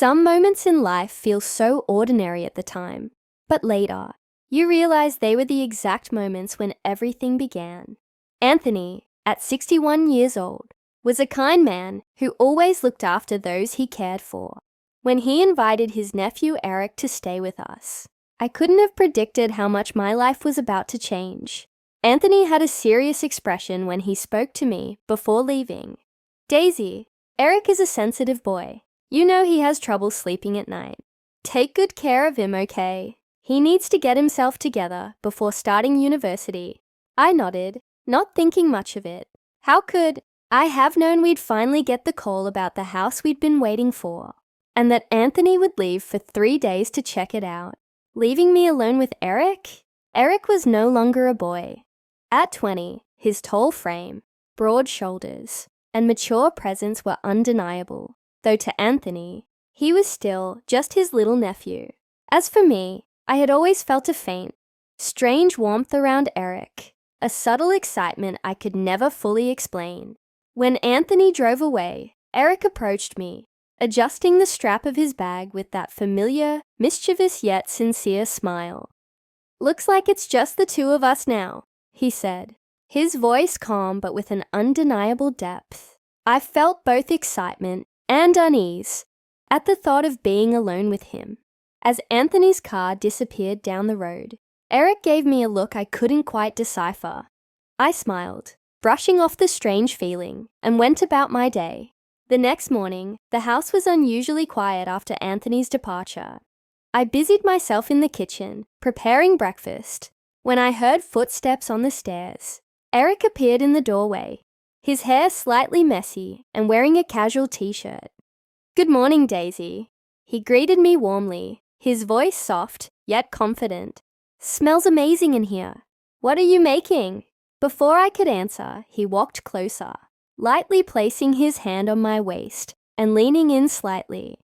Some moments in life feel so ordinary at the time, but later, you realize they were the exact moments when everything began. Anthony, at 61 years old, was a kind man who always looked after those he cared for. When he invited his nephew Eric to stay with us, I couldn't have predicted how much my life was about to change. Anthony had a serious expression when he spoke to me before leaving. "Daisy, Eric is a sensitive boy. You know he has trouble sleeping at night. Take good care of him, okay? He needs to get himself together before starting university." I nodded, not thinking much of it. How could I have known we'd finally get the call about the house we'd been waiting for, and that Anthony would leave for 3 days to check it out, leaving me alone with Eric? Eric was no longer a boy. At 20, his tall frame, broad shoulders, and mature presence were undeniable, though to Anthony, he was still just his little nephew. As for me, I had always felt a faint, strange warmth around Eric, a subtle excitement I could never fully explain. When Anthony drove away, Eric approached me, adjusting the strap of his bag with that familiar, mischievous yet sincere smile. "Looks like it's just the two of us now," he said, his voice calm but with an undeniable depth. I felt both excitement and unease at the thought of being alone with him. As Anthony's car disappeared down the road, Eric gave me a look I couldn't quite decipher. I smiled, brushing off the strange feeling, and went about my day. The next morning, the house was unusually quiet after Anthony's departure. I busied myself in the kitchen, preparing breakfast, when I heard footsteps on the stairs. Eric appeared in the doorway, his hair slightly messy and wearing a casual t-shirt. "Good morning, Daisy." He greeted me warmly, his voice soft yet confident. "Smells amazing in here. What are you making?" Before I could answer, he walked closer, lightly placing his hand on my waist and leaning in slightly.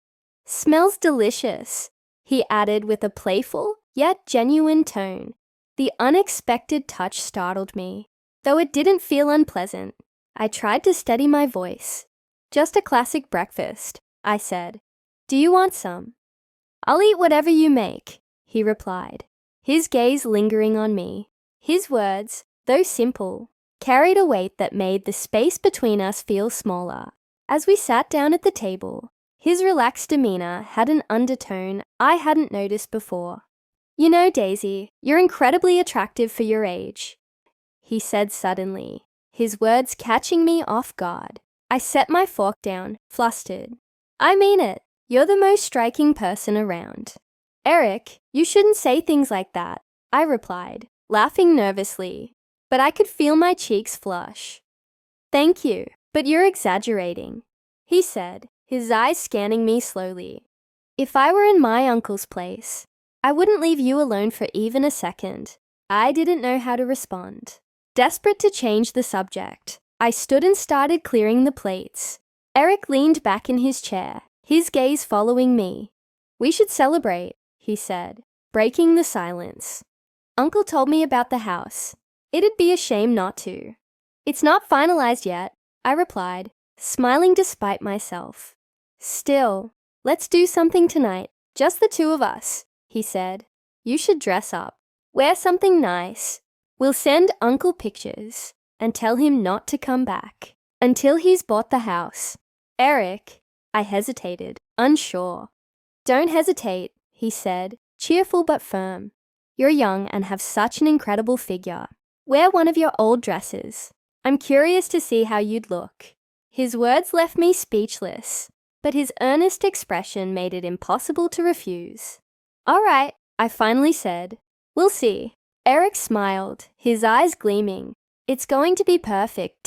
"Smells delicious," he added with a playful yet genuine tone. The unexpected touch startled me, though it didn't feel unpleasant. I tried to steady my voice. "Just a classic breakfast," I said. "Do you want some?" "I'll eat whatever you make," he replied, his gaze lingering on me. His words, though simple, carried a weight that made the space between us feel smaller. As we sat down at the table, his relaxed demeanor had an undertone I hadn't noticed before. "You know, Daisy, you're incredibly attractive for your age," he said suddenly, his words catching me off guard. I set my fork down, flustered. "I mean it. You're the most striking person around." "Eric, you shouldn't say things like that," I replied, laughing nervously, but I could feel my cheeks flush. "Thank you, but you're exaggerating," he said, his eyes scanning me slowly. "If I were in my uncle's place, I wouldn't leave you alone for even a second." I didn't know how to respond. Desperate to change the subject, I stood and started clearing the plates. Eric leaned back in his chair, his gaze following me. "We should celebrate," he said, breaking the silence. "Uncle told me about the house. It'd be a shame not to." "It's not finalized yet," I replied, smiling despite myself. "Still, let's do something tonight, just the two of us," he said. "You should dress up. Wear something nice. We'll send Uncle pictures and tell him not to come back until he's bought the house." "Eric," I hesitated, unsure. "Don't hesitate," he said, cheerful but firm. "You're young and have such an incredible figure. Wear one of your old dresses. I'm curious to see how you'd look." His words left me speechless, but his earnest expression made it impossible to refuse. "All right," I finally said. "We'll see." Eric smiled, his eyes gleaming. "It's going to be perfect.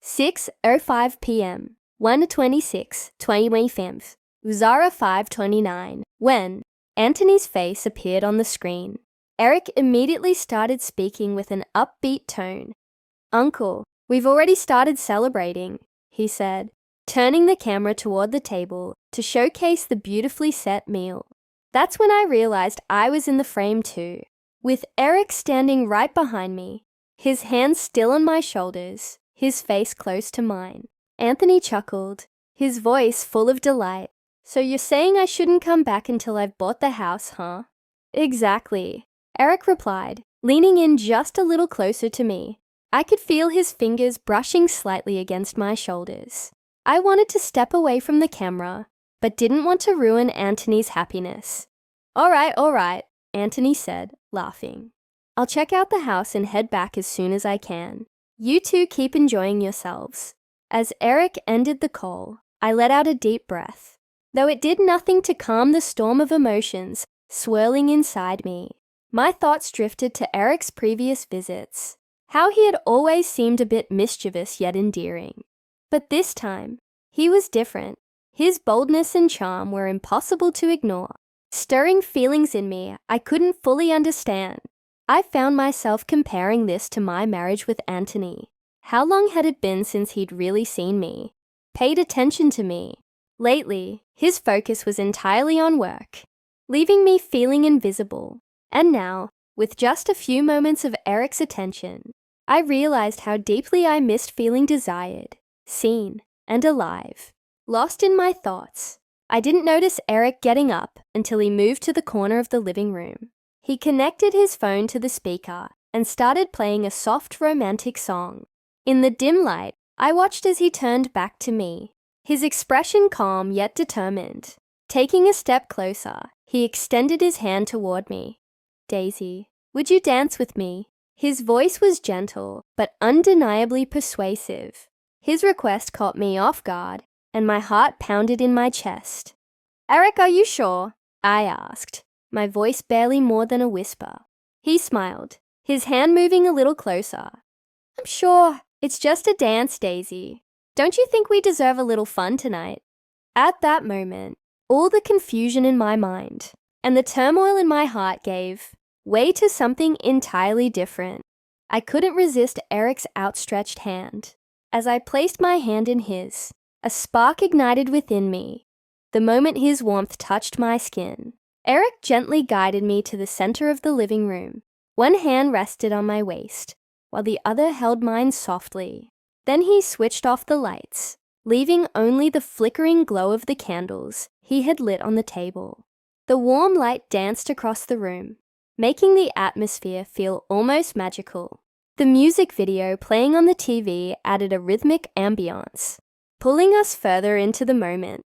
6:05 p.m. 1/26/2025. Uzara 5:29. When Anthony's face appeared on the screen, Eric immediately started speaking with an upbeat tone. "Uncle, we've already started celebrating," he said, turning the camera toward the table to showcase the beautifully set meal. That's when I realized I was in the frame too, with Eric standing right behind me, his hands still on my shoulders, his face close to mine. Anthony chuckled, his voice full of delight. So you're saying I shouldn't come back until I've bought the house, huh? Exactly, Eric replied, leaning in just a little closer to me. I could feel his fingers brushing slightly against my shoulders. I wanted to step away from the camera, but didn't want to ruin Anthony's happiness. All right, Anthony said, laughing. I'll check out the house and head back as soon as I can. You two keep enjoying yourselves. As Eric ended the call, I let out a deep breath, though it did nothing to calm the storm of emotions swirling inside me. My thoughts drifted to Eric's previous visits, how he had always seemed a bit mischievous yet endearing. But this time, he was different. His boldness and charm were impossible to ignore, stirring feelings in me I couldn't fully understand. I found myself comparing this to my marriage with Anthony. How long had it been since he'd really seen me, paid attention to me? Lately, his focus was entirely on work, leaving me feeling invisible. And now, with just a few moments of Eric's attention, I realized how deeply I missed feeling desired, seen, and alive. Lost in my thoughts, I didn't notice Eric getting up until he moved to the corner of the living room. He connected his phone to the speaker and started playing a soft romantic song. In the dim light, I watched as he turned back to me, his expression calm yet determined. Taking a step closer, he extended his hand toward me. Daisy, would you dance with me? His voice was gentle, but undeniably persuasive. His request caught me off guard, and my heart pounded in my chest. Eric, are you sure? I asked, my voice barely more than a whisper. He smiled, his hand moving a little closer. I'm sure. It's just a dance, Daisy. Don't you think we deserve a little fun tonight? At that moment, all the confusion in my mind and the turmoil in my heart gave way to something entirely different. I couldn't resist Eric's outstretched hand. As I placed my hand in his, a spark ignited within me. The moment his warmth touched my skin, Eric gently guided me to the center of the living room. One hand rested on my waist, while the other held mine softly. Then he switched off the lights, leaving only the flickering glow of the candles he had lit on the table. The warm light danced across the room, making the atmosphere feel almost magical. The music video playing on the TV added a rhythmic ambiance, pulling us further into the moment.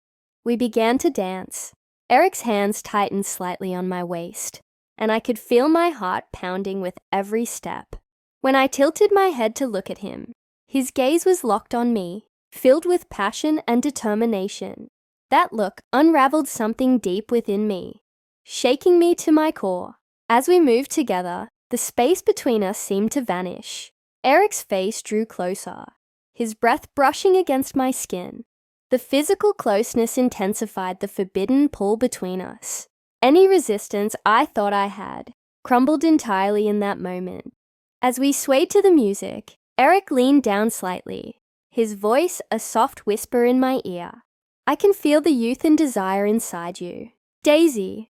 We began to dance. Eric's hands tightened slightly on my waist, and I could feel my heart pounding with every step. When I tilted my head to look at him, his gaze was locked on me, filled with passion and determination. That look unraveled something deep within me, shaking me to my core. As we moved together, the space between us seemed to vanish. Eric's face drew closer, his breath brushing against my skin. The physical closeness intensified the forbidden pull between us. Any resistance I thought I had crumbled entirely in that moment. As we swayed to the music, Eric leaned down slightly, his voice a soft whisper in my ear. I can feel the youth and desire inside you. Daisy,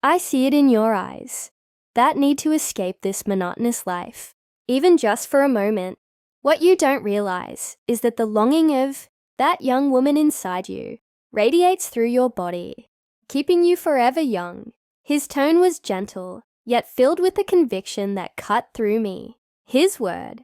I see it in your eyes. That need to escape this monotonous life, even just for a moment. What you don't realize is that the longing of that young woman inside you radiates through your body, keeping you forever young. His tone was gentle, yet filled with a conviction that cut through me. His word,